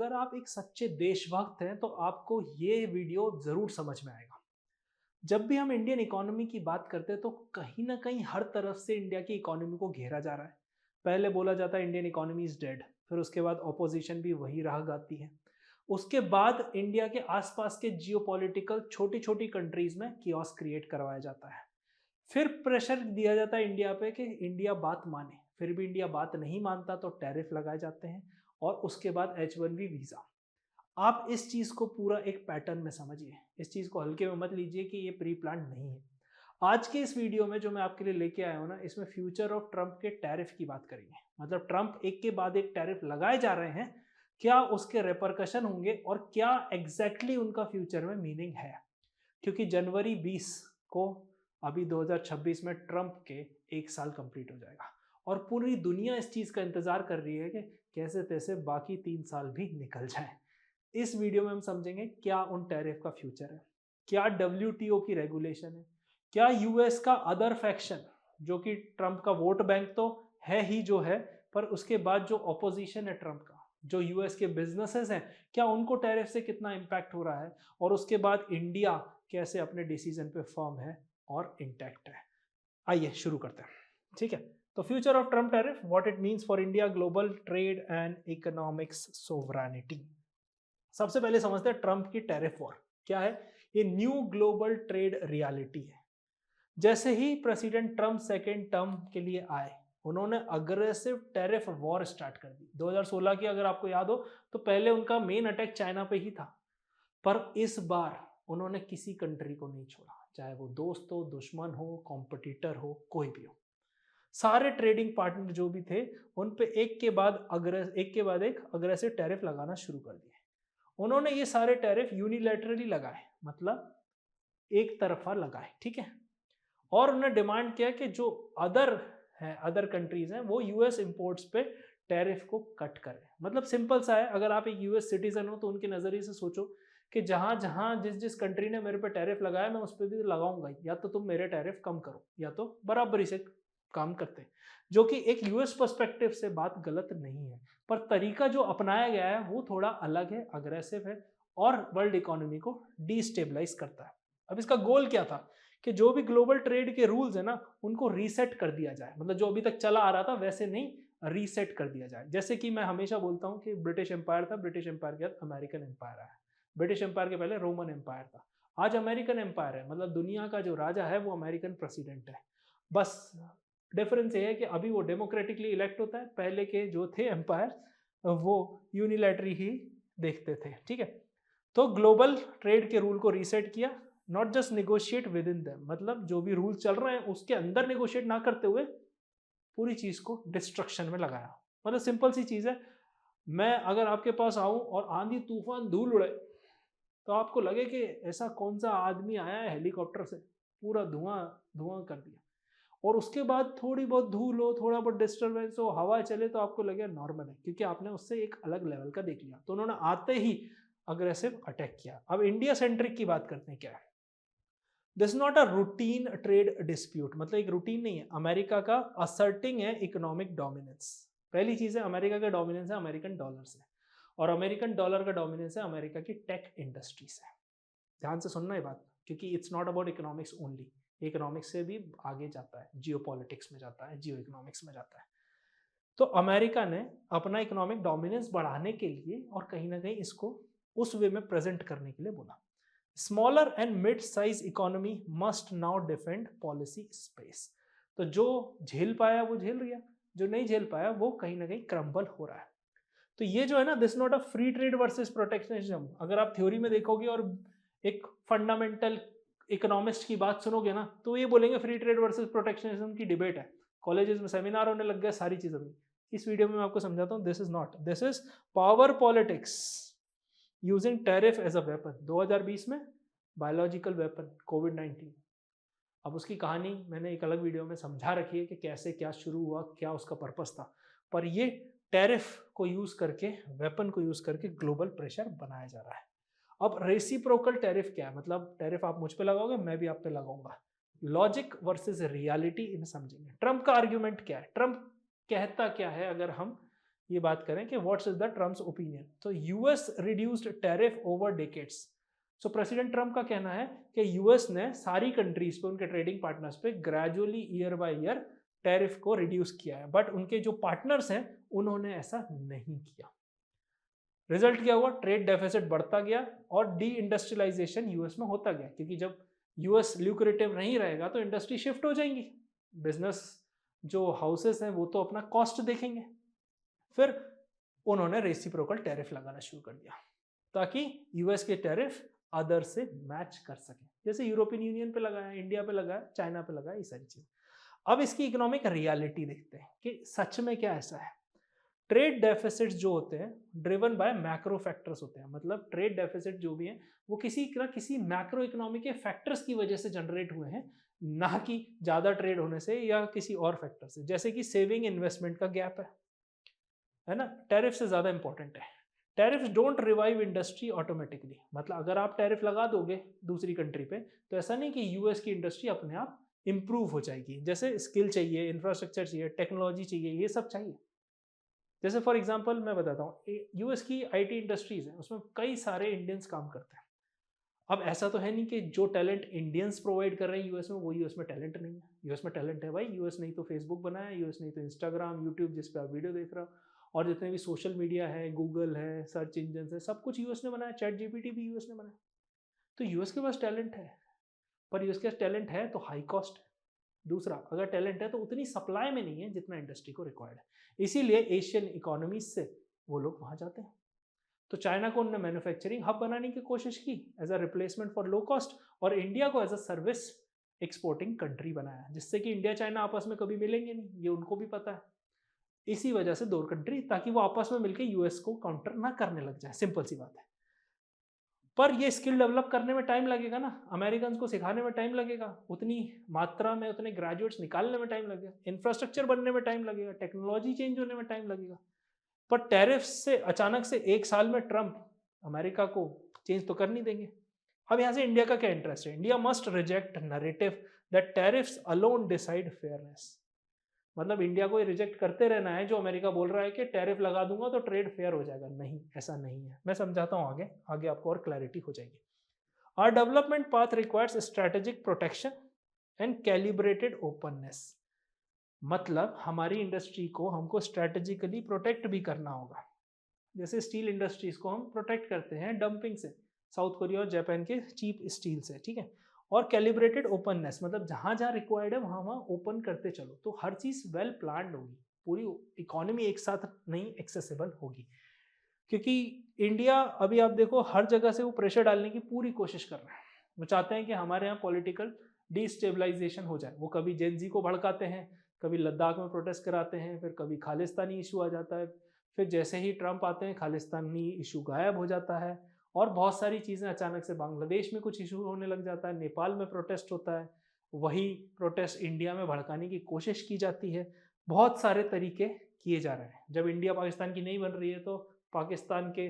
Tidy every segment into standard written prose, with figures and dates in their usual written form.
अगर आप एक सच्चे देशभक्त हैं तो आपको ये वीडियो ज़रूर समझ में आएगा। जब भी हम इंडियन इकोनॉमी की बात करते हैं तो कहीं ना कहीं हर तरफ से इंडिया की इकोनॉमी को घेरा जा रहा है। पहले बोला जाता है इंडियन इकोनॉमी इज डेड, फिर उसके बाद ऑपोजिशन भी वही राह गाती है। उसके बाद इंडिया के आसपास के जियोपॉलिटिकल छोटी छोटी कंट्रीज में कियोस क्रिएट करवाया जाता है। फिर प्रेशर दिया जाता है इंडिया पे कि इंडिया बात माने, फिर भी इंडिया बात नहीं मानता तो टैरिफ लगाए जाते हैं। और उसके बाद H1B वीज़ा। आप इस चीज़ को पूरा एक पैटर्न में समझिए, इस चीज़ को हल्के में मत लीजिए कि ये प्री प्लान नहीं है। आज के इस वीडियो में जो मैं आपके लिए लेके आया हूँ ना, इसमें फ्यूचर ऑफ ट्रंप के टैरिफ की बात करेंगे। मतलब ट्रंप एक के बाद एक टैरिफ लगाए जा रहे हैं, क्या उसके रेपरकशन होंगे और क्या एग्जैक्टली उनका फ्यूचर में मीनिंग है। क्योंकि जनवरी 20 को अभी 2026 में ट्रंप के 1 साल कंप्लीट हो जाएगा और पूरी दुनिया इस चीज़ का इंतज़ार कर रही है कि कैसे तैसे बाकी 3 साल भी निकल जाए। इस वीडियो में हम समझेंगे क्या उन टैरिफ का फ्यूचर है, क्या WTO की रेगुलेशन है, क्या यूएस का अदर फैक्शन जो कि ट्रंप का वोट बैंक तो है ही जो है, पर उसके बाद जो ऑपोजिशन है ट्रंप का, जो यूएस के बिजनेसेस हैं, क्या उनको टैरिफ से कितना इम्पैक्ट हो रहा है, और उसके बाद इंडिया कैसे अपने डिसीजन पे फर्म है और इंटैक्ट है। आइए शुरू करते हैं। ठीक है, तो future of Trump tariff, what it means for India, global trade and economics sovereignty. सबसे पहले समझते हैं ट्रंप की टैरिफ वॉर क्या है। ये न्यू ग्लोबल ट्रेड रियलिटी है। जैसे ही प्रेसिडेंट ट्रंप सेकेंड टर्म के लिए आए, उन्होंने अग्रेसिव टैरिफ वॉर स्टार्ट कर दी। 2016 की अगर आपको याद हो तो पहले उनका मेन अटैक चाइना पे ही था, पर इस बार उन्होंने किसी कंट्री को नहीं छोड़ा, चाहे वो दोस्त हो, दुश्मन हो, कॉम्पिटिटर हो, कोई भी हो। सारे ट्रेडिंग पार्टनर जो भी थे उन पे एक के बाद एक अग्रेसिव टैरिफ लगाना शुरू कर दिए। उन्होंने ये सारे टैरिफ यूनिलैटरली लगाए, मतलब एक तरफा लगाए, ठीक है। और उन्होंने डिमांड किया कि जो अदर कंट्रीज हैं वो यूएस इंपोर्ट्स पे टैरिफ को कट करें। मतलब सिंपल सा है, अगर आप एक यूएस सिटीजन हो तो उनके नजरिए से सोचो कि जहां जहां जिस जिस कंट्री ने मेरे पे टैरिफ लगाया मैं उस पर भी लगाऊंगा, या तो तुम मेरे टैरिफ कम करो या तो बराबरी से काम करते हैं। जो कि एक यूएस पर्सपेक्टिव से बात गलत नहीं है, पर तरीका जो अपनाया गया है वो थोड़ा अलग है, अग्रेसिव है और वर्ल्ड इकोनॉमी को डिस्टेबलाइज करता है। अब इसका गोल क्या था कि जो भी ग्लोबल ट्रेड के रूल्स है ना उनको रीसेट कर दिया जाए। मतलब जो अभी तक चला आ रहा था वैसे नहीं, रीसेट कर दिया जाए। जैसे कि मैं हमेशा बोलता हूँ कि ब्रिटिश एम्पायर था, ब्रिटिश एम्पायर के बाद अमेरिकन एम्पायर आया, ब्रिटिश एम्पायर के पहले रोमन एम्पायर था, आज अमेरिकन एम्पायर है। मतलब दुनिया का जो राजा है वो अमेरिकन प्रेसिडेंट है। बस डिफरेंस ये है कि अभी वो डेमोक्रेटिकली इलेक्ट होता है, पहले के जो थे एम्पायर वो यूनिलैटरी ही देखते थे, ठीक है। तो ग्लोबल ट्रेड के रूल को रीसेट किया, not just negotiate with in them, मतलब जो भी रूल चल रहे हैं उसके अंदर निगोशिएट ना करते हुए पूरी चीज को डिस्ट्रक्शन में लगाया। मतलब सिंपल सी चीज है, मैं अगर आपके पास आऊं और आंधी तूफान धूल उड़े तो आपको लगे कि ऐसा कौन सा आदमी आया है हेलीकॉप्टर से, पूरा धुआं धुआं कर दिया, और उसके बाद थोड़ी बहुत धूल हो, थोड़ा बहुत डिस्टर्बेंस हो, हवा चले तो आपको लगे नॉर्मल है, क्योंकि आपने उससे एक अलग लेवल का देख लिया। तो उन्होंने आते ही अग्रेसिव अटैक किया। अब इंडिया सेंट्रिक की बात करते हैं, क्या है this not a routine trade dispute, मतलब एक रूटीन नहीं है। अमेरिका का असर्टिंग है इकोनॉमिक डोमिनेंस। पहली चीज है अमेरिका का डोमिनेंस है अमेरिकन डॉलर से, और अमेरिकन डॉलर का डोमिनेंस है अमेरिका की टेक इंडस्ट्री से। ध्यान से सुनना ये बात, क्योंकि it's not about economics only, economics से भी आगे जाता है, जियो पॉलिटिक्स में जाता है, जियो इकोनॉमिक्स में जाता है। तो अमेरिका ने अपना इकोनॉमिक डोमिनेंस बढ़ाने के लिए और कहीं ना कहीं इसको उस वे में प्रेजेंट करने के लिए बोला, smaller and mid size economy must now defend policy space. तो जो झेल पाया वो झेल गया, जो नहीं झेल पाया वो कहीं ना कहीं क्रम्बल हो रहा है। तो ये जो है ना, this not a free trade versus protectionism. अगर आप थ्योरी में देखोगे और एक फंडामेंटल इकोनॉमिस्ट की बात सुनोगे ना तो ये बोलेंगे फ्री ट्रेड वर्सेस प्रोटेक्शनिज्म की डिबेट है, कॉलेजेस में सेमिनार होने लग गए, सारी चीजें हुई। इस वीडियो में मैं आपको समझाता हूँ, this is not, this is power politics using tariff as a weapon. 2020 में बायोलॉजिकल वेपन कोविड-19। अब उसकी कहानी मैंने एक अलग वीडियो में समझा रखी है कि कैसे क्या शुरू हुआ, क्या उसका पर्पस था, पर ये टैरिफ को यूज करके, वेपन को यूज करके ग्लोबल प्रेशर बनाया जा रहा है। अब रेसिप्रोकल टैरिफ क्या है, मतलब टैरिफ आप मुझ पे लगाओगे मैं भी आप पे लगाऊंगा। लॉजिक वर्सेस रियलिटी इन समझेंगे। ट्रंप का आर्ग्यूमेंट क्या है, ट्रंप कहता क्या है, अगर हम ये बात करें कि what's is the Trump's opinion, तो US reduced tariff over decades. So president Trump का कहना है कि यूएस ने सारी कंट्रीज पे, उनके ट्रेडिंग पार्टनर्स पे gradually year by year tariff को रिड्यूस किया है, बट उनके जो पार्टनर्स हैं उन्होंने ऐसा नहीं किया। रिजल्ट क्या हुआ? ट्रेड डेफिसिट बढ़ता गया और डी इंडस्ट्रियलाइजेशन यूएस में होता गया, क्योंकि जब यूएस ल्यूक्रेटिव नहीं रहेगा तो इंडस्ट्री शिफ्ट हो जाएंगी, बिजनेस जो हाउसेस हैं वो तो अपना कॉस्ट देखेंगे। फिर उन्होंने रेसिप्रोकल टैरिफ लगाना शुरू कर दिया ताकि यूएस के टैरिफ अदर से मैच कर सके, जैसे यूरोपियन यूनियन पे लगाया, इंडिया पे लगाया, चाइना पे लगाया, ये सारी चीज। अब इसकी इकोनॉमिक रियलिटी देखते हैं कि सच में क्या ऐसा है। ट्रेड डेफिसिट्स जो होते हैं ड्रिवन बाय मैक्रो फैक्टर्स होते हैं, मतलब ट्रेड डेफिसिट जो भी है वो किसी ना किसी मैक्रो इकोनॉमी के फैक्टर्स की वजह से जनरेट हुए हैं, ना कि ज्यादा ट्रेड होने से या किसी और फैक्टर से, जैसे कि सेविंग इन्वेस्टमेंट का गैप है ना, टैरिफ से ज्यादा इंपॉर्टेंट है। Tariffs don't revive industry automatically, मतलब अगर आप टैरिफ लगा दोगे दूसरी कंट्री पे तो ऐसा नहीं कि यूएस की इंडस्ट्री अपने आप इंप्रूव हो जाएगी। जैसे स्किल चाहिए, इंफ्रास्ट्रक्चर चाहिए, टेक्नोलॉजी चाहिए, ये सब चाहिए। जैसे फॉर एग्जांपल मैं बताता हूँ, यूएस की आईटी इंडस्ट्रीज है, उसमें कई सारे इंडियंस काम करते हैं। अब ऐसा तो है नहीं कि जो टैलेंट इंडियंस प्रोवाइड कर रहे हैं यूएस में वो यूएस में टैलेंट नहीं है। यूएस में टैलेंट है भाई, यूएस नहीं तो फेसबुक बनाया, यूएस नहीं तो इंस्टाग्राम, यूट्यूब जिस पे आप वीडियो देख रहे हो, और जितने भी सोशल मीडिया है, गूगल है, सर्च इंजन है, सब कुछ यूएस ने बनाया, चैट जीपीटी भी यूएस ने बनाया। तो यूएस के पास टैलेंट है, पर यूएस के पास टैलेंट है तो हाई कॉस्ट है। दूसरा, अगर टैलेंट है तो उतनी सप्लाई में नहीं है जितना इंडस्ट्री को रिक्वायर्ड है, इसीलिए एशियन इकोनॉमीज से वो लोग वहां जाते हैं। तो चाइना को उन्होंने मैन्युफैक्चरिंग हब बनाने की कोशिश की as a replacement for low cost, और इंडिया को as a service exporting country बनाया, जिससे कि इंडिया चाइना आपस में कभी मिलेंगे नहीं, ये उनको भी पता है। इसी वजह से दो कंट्री, ताकि वो आपस में मिलकर यूएस को काउंटर ना करने लग जाए, सिंपल सी बात है। पर ये स्किल डेवलप करने में टाइम लगेगा ना, अमेरिकन को सिखाने में टाइम लगेगा, उतनी मात्रा में उतने ग्रेजुएट्स निकालने में टाइम लगेगा, इंफ्रास्ट्रक्चर बनने में टाइम लगेगा, टेक्नोलॉजी चेंज होने में टाइम लगेगा। पर टैरिफ से अचानक से एक साल में ट्रंप अमेरिका को चेंज तो कर नहीं देंगे। अब यहां से इंडिया का क्या इंटरेस्ट है? India must reject narrative that tariffs alone decide fairness, मतलब इंडिया को रिजेक्ट करते रहना है जो अमेरिका बोल रहा है कि टैरिफ लगा दूंगा तो ट्रेड फेयर हो जाएगा। नहीं, ऐसा नहीं है। मैं समझाता हूं आगे आगे आपको और क्लैरिटी हो जाएगी। Our development path requires strategic protection and calibrated openness, मतलब हमारी इंडस्ट्री को हमको स्ट्रेटेजिकली प्रोटेक्ट भी करना होगा। जैसे स्टील इंडस्ट्रीज को हम प्रोटेक्ट करते हैं डंपिंग से, साउथ कोरिया और जापान के चीप स्टील से, ठीक है। और कैलिब्रेटेड ओपननेस, मतलब जहां जहां रिक्वायर्ड है वहां वहां ओपन करते चलो, तो हर चीज वेल प्लान्ड होगी, पूरी इकोनॉमी एक साथ नहीं एक्सेसिबल होगी। क्योंकि इंडिया अभी आप देखो हर जगह से वो प्रेशर डालने की पूरी कोशिश कर रहा है, वो चाहते हैं कि हमारे यहाँ पॉलिटिकल डिस्टेबलाइजेशन हो जाए। वो कभी जेनजी को भड़काते हैं, कभी लद्दाख में प्रोटेस्ट कराते हैं, फिर कभी खालिस्तानी इशू आ जाता है, फिर जैसे ही ट्रंप आते हैं खालिस्तानी इशू गायब हो जाता है, और बहुत सारी चीज़ें अचानक से बांग्लादेश में कुछ इशू होने लग जाता है, नेपाल में प्रोटेस्ट होता है, वही प्रोटेस्ट इंडिया में भड़काने की कोशिश की जाती है। बहुत सारे तरीके किए जा रहे हैं। जब इंडिया पाकिस्तान की नहीं बन रही है तो पाकिस्तान के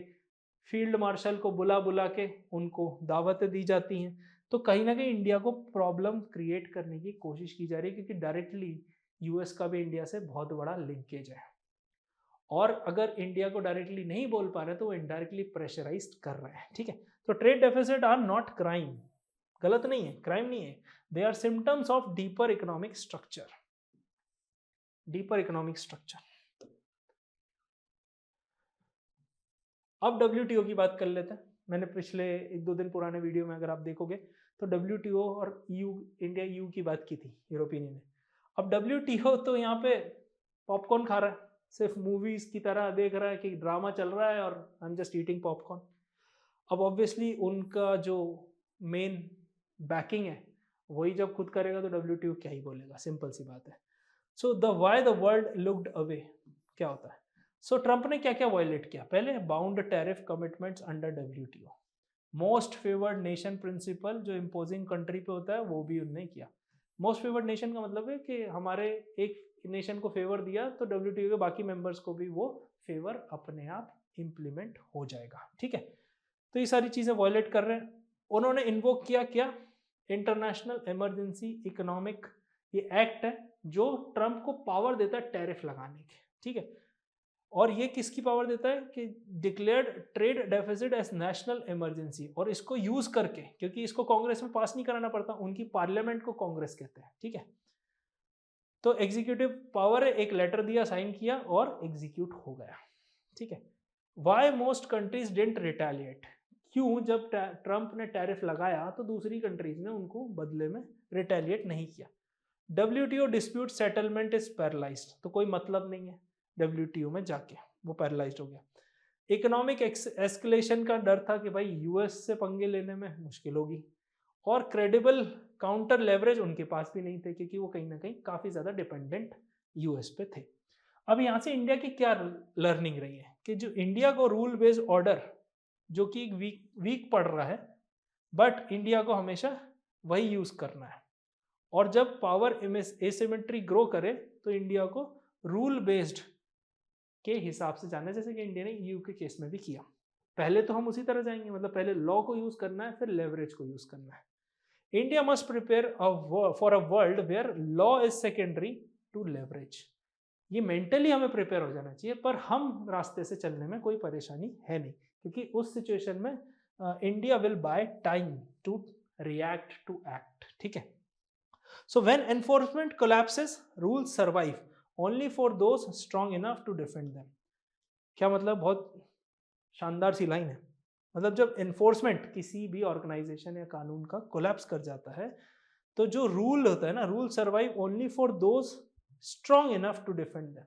फील्ड मार्शल को बुला बुला के उनको दावतें दी जाती हैं। तो कहीं ना कहीं इंडिया को प्रॉब्लम क्रिएट करने की कोशिश की जा रही है, क्योंकि डायरेक्टली यूएस का भी इंडिया से बहुत बड़ा लिंकेज है, और अगर इंडिया को डायरेक्टली नहीं बोल पा रहे तो वो इनडायरेक्टली प्रेशराइज कर रहे हैं, ठीक है। तो trade deficit are not crime, गलत नहीं है, क्राइम नहीं है, they are symptoms of deeper economic structure. Deeper economic structure. अब डब्ल्यूटीओ की बात कर लेते हैं। मैंने पिछले एक दो दिन पुराने वीडियो में अगर आप देखोगे तो डब्ल्यूटीओ और ईयू, इंडिया ईयू की बात की थी, यूरोपियन यूनियन। अब डब्ल्यूटीओ तो यहाँ पे पॉपकॉर्न खा रहा है, सिर्फ मूवीज की तरह देख रहा है कि ड्रामा चल रहा है और I am just eating popcorn. अब ऑब्वियसली उनका जो मेन बैकिंग है वही जब खुद करेगा तो डब्ल्यूटीओ क्या ही बोलेगा, सिंपल सी बात है। So the why the world looked away क्या होता है? सो ट्रंप ने क्या क्या वायलेट किया? पहले bound tariff commitments under WTO, most favoured nation principle जो इम्पोजिंग कंट्री पे होता है वो भी उन्होंने किया। मोस्ट फेवर्ड नेशन का मतलब है कि हमारे एक नेशन को फेवर दिया तो डब्ल्यूटीओ के बाकी मेंबर्स को भी वो फेवर अपने आप इम्प्लीमेंट हो जाएगा, ठीक है। तो ये सारी चीजें वायलेट कर रहे हैं। उन्होंने इन्वोक किया क्या? इंटरनेशनल इमरजेंसी इकोनॉमिक, ये एक्ट है जो ट्रंप को पावर देता है टैरिफ लगाने के, ठीक है। और ये किसकी पावर देता है कि declared trade deficit as national emergency, और इसको यूज करके, क्योंकि इसको कांग्रेस में पास नहीं कराना पड़ता, उनकी पार्लियामेंट को कांग्रेस कहते हैं, ठीक है। तो एग्जीक्यूटिव पावर है, एक लेटर दिया, साइन किया और एग्जीक्यूट हो गया, ठीक है। Why most countries didn't retaliate, क्यों जब ट्रंप ने टैरिफ लगाया तो दूसरी कंट्रीज ने उनको बदले में रिटेलिएट नहीं किया। WTO dispute settlement is paralysed, तो कोई मतलब नहीं है WTO में जाके, वो पैरालाइज्ड हो गया। इकोनॉमिक एस्केलेशन का डर था कि भाई यूएस से पंगे लेने में मुश्किल होगी, और क्रेडिबल काउंटर लेवरेज उनके पास भी नहीं थे, क्योंकि वो कहीं ना कहीं काफ़ी ज़्यादा डिपेंडेंट यूएस पे थे। अब यहाँ से इंडिया की क्या लर्निंग रही है कि जो इंडिया को रूल बेस्ड ऑर्डर जो कि वीक पड़ रहा है, बट इंडिया को हमेशा वही यूज़ करना है, और जब पावर एसिमेट्री ग्रो करे तो इंडिया को रूल बेस्ड के हिसाब से जाना है, जैसे कि इंडिया ने ईयू के केस में भी किया। पहले तो हम उसी तरह जाएंगे, मतलब पहले लॉ को यूज करना है, फिर लेवरेज को यूज करना है। India must prepare for a world where law is secondary to leverage. ये मेंटली हमें प्रिपेयर हो जाना चाहिए, पर हम रास्ते से चलने में कोई परेशानी है नहीं, क्योंकि उस सिचुएशन में India will buy time to react to act, ठीक है। So when enforcement collapses rules survive only for those strong enough to defend them. क्या मतलब, बहुत शानदार सी लाइन है। मतलब जब एनफोर्समेंट किसी भी ऑर्गेनाइजेशन या कानून का कोलैप्स कर जाता है, तो जो रूल होता है ना, rule survive only for those strong enough to defend them.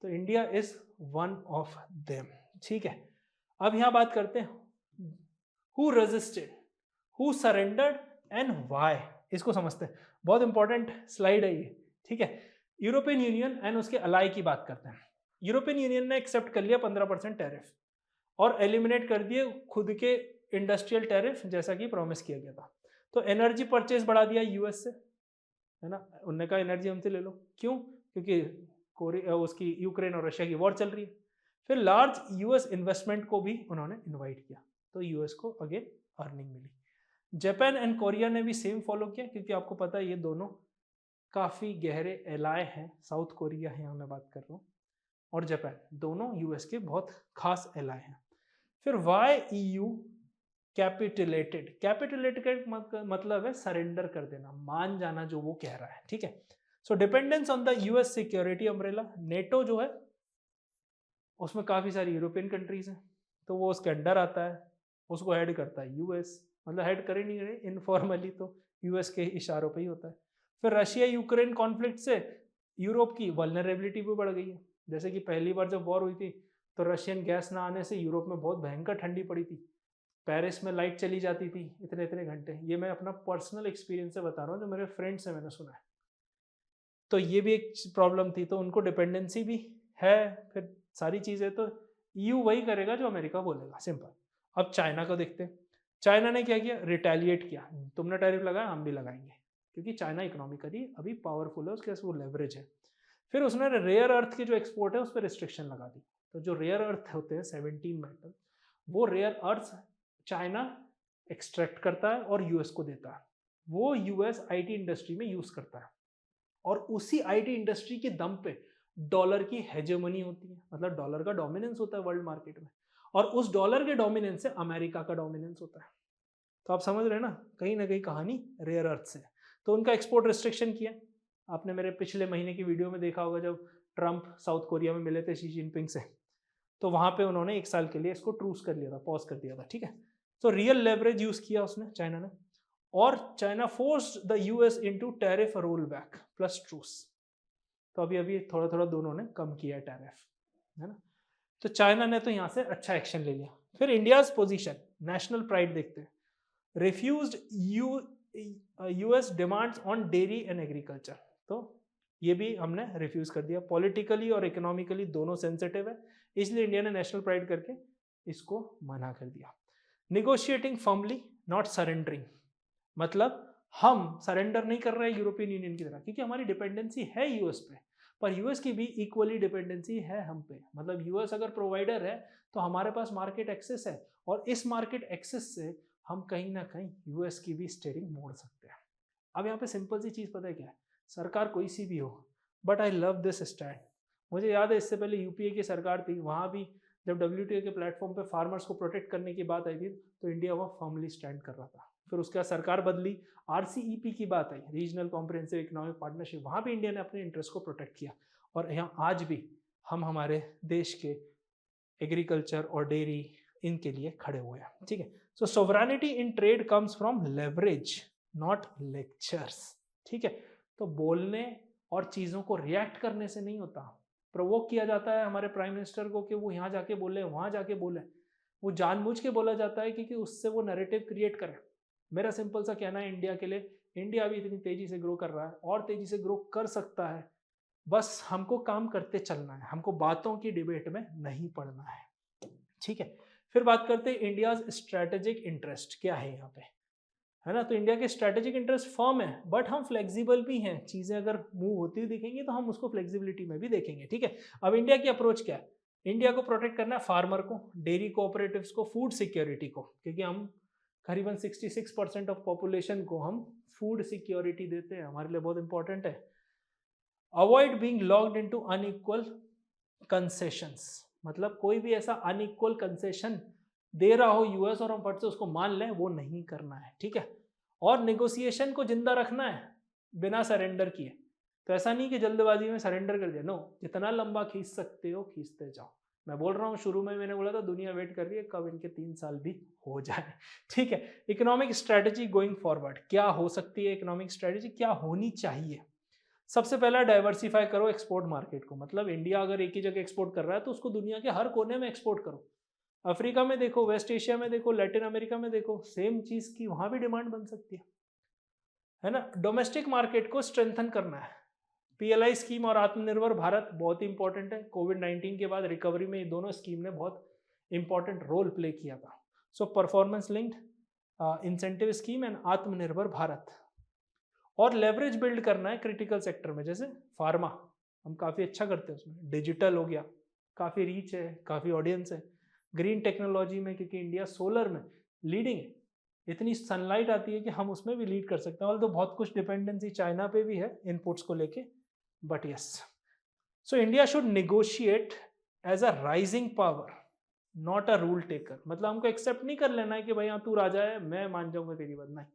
तो India is one of them, ठीक है। अब यहां बात करते हैं who resisted, who surrendered and why, इसको समझते हैं। बहुत इंपॉर्टेंट स्लाइड है ये, ठीक है। यूरोपियन यूनियन एंड उसके अलाई की बात करते हैं। यूरोपियन यूनियन ने एक्सेप्ट कर लिया 15% टैरिफ और एलिमिनेट कर दिए खुद के इंडस्ट्रियल टैरिफ, जैसा कि प्रॉमिस किया गया था। तो एनर्जी परचेज बढ़ा दिया यूएस से, है ना, उन्होंने कहा एनर्जी हमसे ले लो, क्यों, क्योंकि उसकी यूक्रेन और रशिया की वॉर चल रही है। फिर लार्ज यूएस इन्वेस्टमेंट को भी उन्होंने इनवाइट किया, तो यूएस को अगेन अर्निंग मिली। जापान एंड कोरिया ने भी सेम फॉलो किया, क्योंकि आपको पता है ये दोनों काफ़ी गहरे एलाय हैं। साउथ कोरिया है यहाँ मैं बात कर रहा हूँ, और जापान, दोनों यूएस के बहुत खास एलाय हैं। फिर वाई ईयू कैपिटुलेटेड, कैपिटुलेटेड मतलब है सरेंडर कर देना, मान जाना जो वो कह रहा है, ठीक है। So dependence on the US security umbrella, NATO जो है उसमें काफ़ी सारी यूरोपियन कंट्रीज हैं, तो वो उसके अंडर आता है, उसको हेड करता है यूएस, मतलब हेड करे नहीं करे इनफॉर्मली, तो यूएस के इशारों पे ही होता है। फिर रशिया यूक्रेन कॉन्फ्लिक्ट से यूरोप की वल्नरेबिलिटी भी बढ़ गई है, जैसे कि पहली बार जब वॉर हुई थी तो रशियन गैस ना आने से यूरोप में बहुत भयंकर ठंडी पड़ी थी, पेरिस में लाइट चली जाती थी इतने इतने घंटे। ये मैं अपना पर्सनल एक्सपीरियंस से बता रहा हूँ, जो मेरे फ्रेंड से मैंने सुना है। तो ये भी एक प्रॉब्लम थी, तो उनको डिपेंडेंसी भी है। फिर सारी चीज़ें तो ईयू वही करेगा जो अमेरिका बोलेगा, सिंपल। अब चाइना को देखते हैं, चाइना ने क्या किया, रिटेलिएट किया, तुमने टैरिफ लगाया हम भी लगाएंगे, क्योंकि चाइना इकोनॉमिकली अभी पावरफुल है, उसके पास वो लेवरेज है। फिर उसने रेयर अर्थ की जो एक्सपोर्ट है उस पर रिस्ट्रिक्शन लगा दी। तो जो रेयर अर्थ होते हैं 17 मेटल, वो रेयर अर्थ चाइना एक्सट्रैक्ट करता है और यूएस को देता है, वो यूएस आईटी इंडस्ट्री में यूज करता है, और उसी आईटी इंडस्ट्री के दम पे डॉलर की हेजेमनी होती है, मतलब डॉलर का डोमिनेंस होता है वर्ल्ड मार्केट में, और उस डॉलर के डोमिनेंस से अमेरिका का डोमिनेंस होता है। तो आप समझ रहे हैं ना कहीं कहानी रेयर अर्थ से। तो उनका एक्सपोर्ट रिस्ट्रिक्शन किया। आपने मेरे पिछले महीने की वीडियो में देखा होगा, जब ट्रंप साउथ कोरिया में मिले थे शी जिनपिंग से, तो वहां पे उन्होंने 1 साल के लिए इसको ट्रूस कर लिया था, पॉज कर दिया था, ठीक है। तो रियल लेवरेज यूज किया उसने, चाइना ने, और China forced the US into tariff roll back plus truce. तो अभी अभी थोड़ा थोड़ा दोनों ने कम किया टैरिफ, है ना। तो चाइना ने तो यहाँ से अच्छा एक्शन ले लिया। फिर इंडियाज पोजीशन, नेशनल प्राइड देखते हैं। Refused US demands on dairy and agriculture, तो ये भी हमने रिफ्यूज कर दिया। पॉलिटिकली और इकोनॉमिकली दोनों सेंसिटिव है, इसलिए इंडिया ने नेशनल प्राइड करके इसको मना कर दिया। निगोशिएटिंग फर्मली नॉट सरेंडरिंग, मतलब हम सरेंडर नहीं कर रहे हैं यूरोपियन यूनियन की तरह, क्योंकि हमारी डिपेंडेंसी है यूएस पे, पर यूएस की भी इक्वली डिपेंडेंसी है हम पे। मतलब यूएस अगर प्रोवाइडर है तो हमारे पास मार्केट एक्सेस है, और इस मार्केट एक्सेस से हम कहीं ना कहीं यूएस की भी स्टीयरिंग मोड़ सकते हैं। अब यहाँ पे सिंपल सी चीज़ पता है क्या है, सरकार कोई सी भी हो, but I love this stand. मुझे याद है इससे पहले यूपीए की सरकार थी, वहाँ भी जब WTO के प्लेटफॉर्म पे फार्मर्स को प्रोटेक्ट करने की बात आई थी तो इंडिया वहाँ फॉर्मली स्टैंड कर रहा था। फिर उसके बाद सरकार बदली, RCEP की बात आई, रीजनल कॉम्प्रिहेंसिव इकोनॉमिक पार्टनरशिप, वहाँ भी इंडिया ने अपने इंटरेस्ट को प्रोटेक्ट किया। और यहाँ आज भी हम हमारे देश के एग्रीकल्चर और डेयरी इनके लिए खड़े हुए हैं, ठीक है। So sovereignty in trade comes from leverage not lectures, ठीक है। तो बोलने और चीज़ों को रिएक्ट करने से नहीं होता। प्रोवोक किया जाता है हमारे प्राइम मिनिस्टर को कि वो यहाँ जाके बोले, वहाँ जाके बोले, वो जानबूझ के बोला जाता है क्योंकि उससे वो नैरेटिव क्रिएट करे। मेरा सिंपल सा कहना है इंडिया के लिए, इंडिया भी इतनी तेजी से ग्रो कर रहा है और तेजी से ग्रो कर सकता है, बस हमको काम करते चलना है, हमको बातों की डिबेट में नहीं पड़ना है, ठीक है। फिर बात करते हैं इंडिया स्ट्रेटेजिक इंटरेस्ट क्या है यहाँ पे, है ना। तो इंडिया के स्ट्रेटेजिक इंटरेस्ट फर्म है, बट हम फ्लेक्सिबल भी हैं, चीज़ें अगर मूव होती हुई दिखेंगी तो हम उसको फ्लेक्सिबिलिटी में भी देखेंगे, ठीक है। अब इंडिया की अप्रोच क्या है, इंडिया को प्रोटेक्ट करना है फार्मर को, डेयरी कोऑपरेटिव्स को, फूड सिक्योरिटी को, क्योंकि हम करीबन 66% ऑफ पॉपुलेशन को हम फूड सिक्योरिटी देते हैं, हमारे लिए बहुत इंपॉर्टेंट है। Avoid being locked into unequal concessions, मतलब कोई भी ऐसा अनइक्वल कंसेशन दे रहा हो यूएस और हम फट से उसको मान लें, वो नहीं करना है, ठीक है। और नेगोशिएशन को जिंदा रखना है बिना सरेंडर किए। तो ऐसा नहीं कि जल्दबाजी में सरेंडर कर दिया, नो, जितना लंबा खींच सकते हो खींचते जाओ। मैं बोल रहा हूँ, शुरू में मैंने बोला था दुनिया वेट कर रही है कब इनके 3 साल भी हो जाए, ठीक है। इकोनॉमिक स्ट्रेटेजी गोइंग फॉरवर्ड क्या हो सकती है, इकोनॉमिक स्ट्रेटेजी क्या होनी चाहिए। सबसे पहला डाइवर्सिफाई करो एक्सपोर्ट मार्केट को, मतलब इंडिया अगर एक ही जगह एक्सपोर्ट कर रहा है तो उसको दुनिया के हर कोने में एक्सपोर्ट करो। अफ्रीका में देखो, वेस्ट एशिया में देखो, लैटिन अमेरिका में देखो, सेम चीज की वहां भी डिमांड बन सकती है ना। डोमेस्टिक मार्केट को स्ट्रेंथन करना है। PLI स्कीम और आत्मनिर्भर भारत बहुत ही इंपॉर्टेंट है। कोविड-19 के बाद रिकवरी में ये दोनों स्कीम ने बहुत इंपॉर्टेंट रोल प्ले किया था। So performance linked incentive scheme and आत्मनिर्भर भारत। और लेवरेज बिल्ड करना है क्रिटिकल सेक्टर में, जैसे फार्मा हम काफ़ी अच्छा करते हैं उसमें, डिजिटल हो गया, काफ़ी रीच है, काफ़ी ऑडियंस है। ग्रीन टेक्नोलॉजी में, क्योंकि इंडिया सोलर में लीडिंग है, इतनी सनलाइट आती है कि हम उसमें भी लीड कर सकते हैं। ऑल तो बहुत कुछ डिपेंडेंसी चाइना पे भी है इनपुट्स को लेके, but yes. So India should negotiate as a rising power, not a rule taker. मतलब हमको एक्सेप्ट नहीं कर लेना है कि भाई हाँ तू राजा है मैं मान जाऊंगा तेरी बात, नहीं।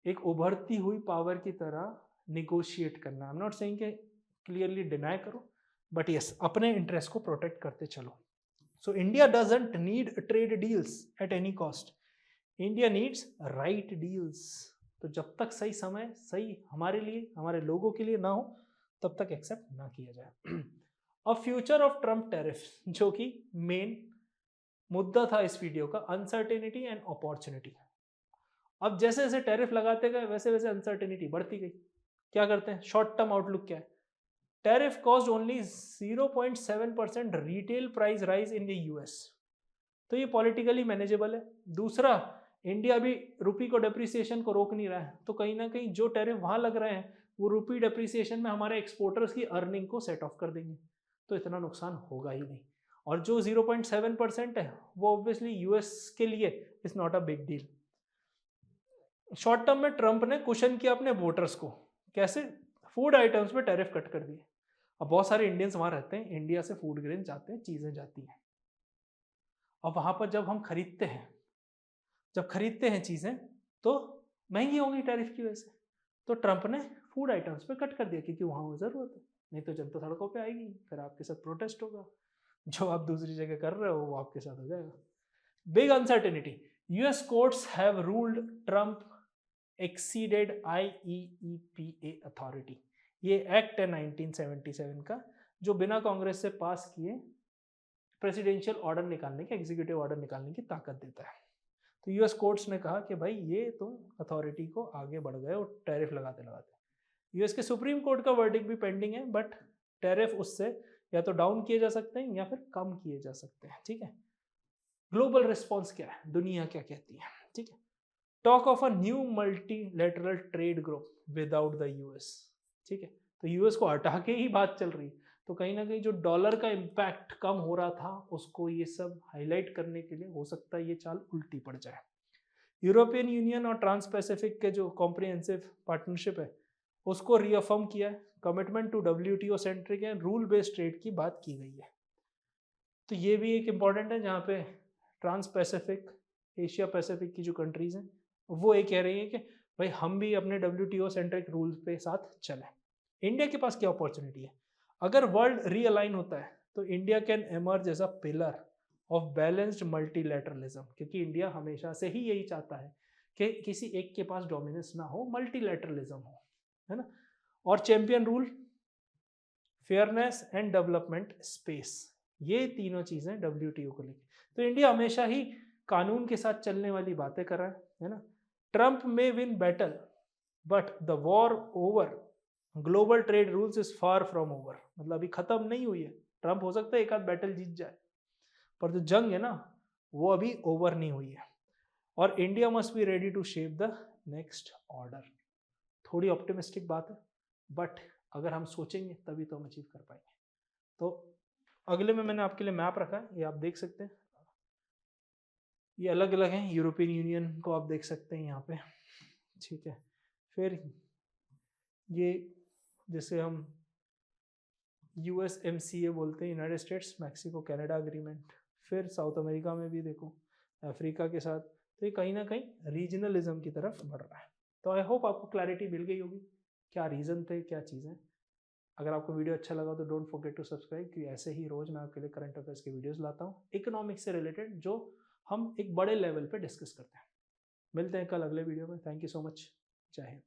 एक उभरती हुई पावर की तरह निगोशिएट करना। आई एम नॉट सेइंग कि क्लियरली डिनाई करो, बट यस अपने इंटरेस्ट को प्रोटेक्ट करते चलो। So India doesn't need trade deals at any cost, India needs right deals. तो जब तक सही समय सही हमारे लिए, हमारे लोगों के लिए ना हो, तब तक एक्सेप्ट ना किया जाए। अब फ्यूचर ऑफ ट्रम्प टैरिफ, जो कि मेन मुद्दा था इस वीडियो का, अनसर्टेनिटी एंड अपॉर्चुनिटी। अब जैसे जैसे टैरिफ लगाते गए वैसे वैसे अनसर्टेनिटी बढ़ती गई। क्या करते हैं, शॉर्ट टर्म आउटलुक क्या है, tariff cost only 0.7% retail price rise in the US, तो ये पॉलिटिकली मैनेजेबल है। दूसरा, इंडिया भी रुपी को डेप्रिसिएशन को रोक नहीं रहा है, तो कहीं ना कहीं जो टैरिफ वहां लग रहे हैं वो रुपी डेप्रिसिएशन में हमारे एक्सपोर्टर्स की अर्निंग को सेट ऑफ कर देंगे, तो इतना नुकसान होगा ही नहीं। और जो 0.7% है वो ऑब्वियसली यूएस के लिए is not a big deal. Short term में ट्रंप ने क्वेश्चन किया अपने वोटर्स को, कैसे, फूड आइटम्स पे टैरिफ कट कर दिए। अब बहुत सारे इंडियंस वहां रहते हैं, इंडिया से फूड ग्रेन जाते हैं, चीजें जाती हैं। अब वहां पर जब हम खरीदते हैं, जब खरीदते हैं चीजें तो महंगी होंगी टैरिफ की वजह से, तो ट्रंप ने फूड आइटम्स पे कट कर दिया क्योंकि वहां वो जरूरत है, नहीं तो जनता सड़कों पे आएगी, फिर आपके साथ प्रोटेस्ट होगा, जो आप दूसरी जगह कर रहे हो वो आपके साथ हो जाएगा। Big uncertainty, US courts have ruled Trump exceeded IEEPA authority. ये एक्ट है 1977 का, जो बिना कांग्रेस से पास किए प्रेसिडेंशियल ऑर्डर निकालने के, एग्जीक्यूटिव ऑर्डर निकालने की ताकत देता है। तो यूएस कोर्ट्स ने कहा कि भाई ये तुम अथॉरिटी को आगे बढ़ गए और टैरिफ लगाते लगाते। यूएस के सुप्रीम कोर्ट का वर्डिक्ट भी पेंडिंग है, बट टैरिफ उससे या तो डाउन किए जा सकते हैं या फिर कम किए जा सकते हैं, ठीक है। ग्लोबल रिस्पॉन्स क्या है, दुनिया क्या कहती है, ठीक है। Talk of a new multilateral trade group without the US, ठीक है। तो यूएस को हटा के ही बात चल रही है, तो कहीं ना कहीं जो डॉलर का इम्पैक्ट कम हो रहा था उसको ये सब हाईलाइट करने के लिए हो सकता है ये चाल उल्टी पड़ जाए। यूरोपियन यूनियन और ट्रांस पैसिफिक के जो कॉम्प्रिहेंसिव पार्टनरशिप है उसको रीअफर्म किया है, commitment to WTO centric and rule based trade की बात की गई है। तो ये भी एक इम्पॉर्टेंट है जहाँ पे ट्रांस पैसिफिक, एशिया पैसिफिक की जो कंट्रीज हैं वो ये कह रही है कि भाई हम भी अपने WTO सेंट्रिक रूल्स पे साथ चलें। इंडिया के पास क्या अपॉर्चुनिटी है? अगर वर्ल्ड रीअलाइन होता है तो India can emerge as a pillar of balanced multilateralism, क्योंकि इंडिया हमेशा से ही यही चाहता है कि किसी एक के पास डोमिनेंस ना हो, मल्टीलैटरलिज्म हो, है ना। और champion rule, fairness and development space, ये तीनों चीजें WTO को लेकर। तो इंडिया हमेशा ही कानून के साथ चलने वाली बातें कर रहा है ना। ट्रंप में win battle but the war over global trade rules is far from over, मतलब अभी खत्म नहीं हुई है। ट्रंप हो सकता है एक आध बैटल जीत जाए, पर जो जंग है ना वो अभी ओवर नहीं हुई है। और India must be ready to shape the next order. थोड़ी ऑप्टिमिस्टिक बात है, बट अगर हम सोचेंगे तभी तो हम अचीव कर पाएंगे। तो अगले में मैंने आपके लिए मैप रखा है, ये आप देख सकते हैं। ये अलग अलग हैं, यूरोपियन यूनियन को आप देख सकते हैं यहाँ पे, ठीक है। फिर ये जैसे हम USMCA बोलते हैं, United states Mexico Canada agreement. फिर साउथ अमेरिका में भी देखो अफ्रीका के साथ, तो ये कहीं ना कहीं रीजनलिज्म की तरफ बढ़ रहा है। तो आई होप आपको क्लैरिटी मिल गई होगी क्या रीज़न थे, क्या चीज़ें। अगर आपको वीडियो अच्छा लगा तो डोंट फॉरगेट टू सब्सक्राइब, क्योंकि ऐसे ही रोज़ मैं आपके लिए करंट अफेयर्स के वीडियोस लाता हूँ इकोनॉमिक्स से रिलेटेड, जो हम एक बड़े लेवल पे डिस्कस करते हैं। मिलते हैं कल अगले वीडियो में। Thank you so much. जय हिंद।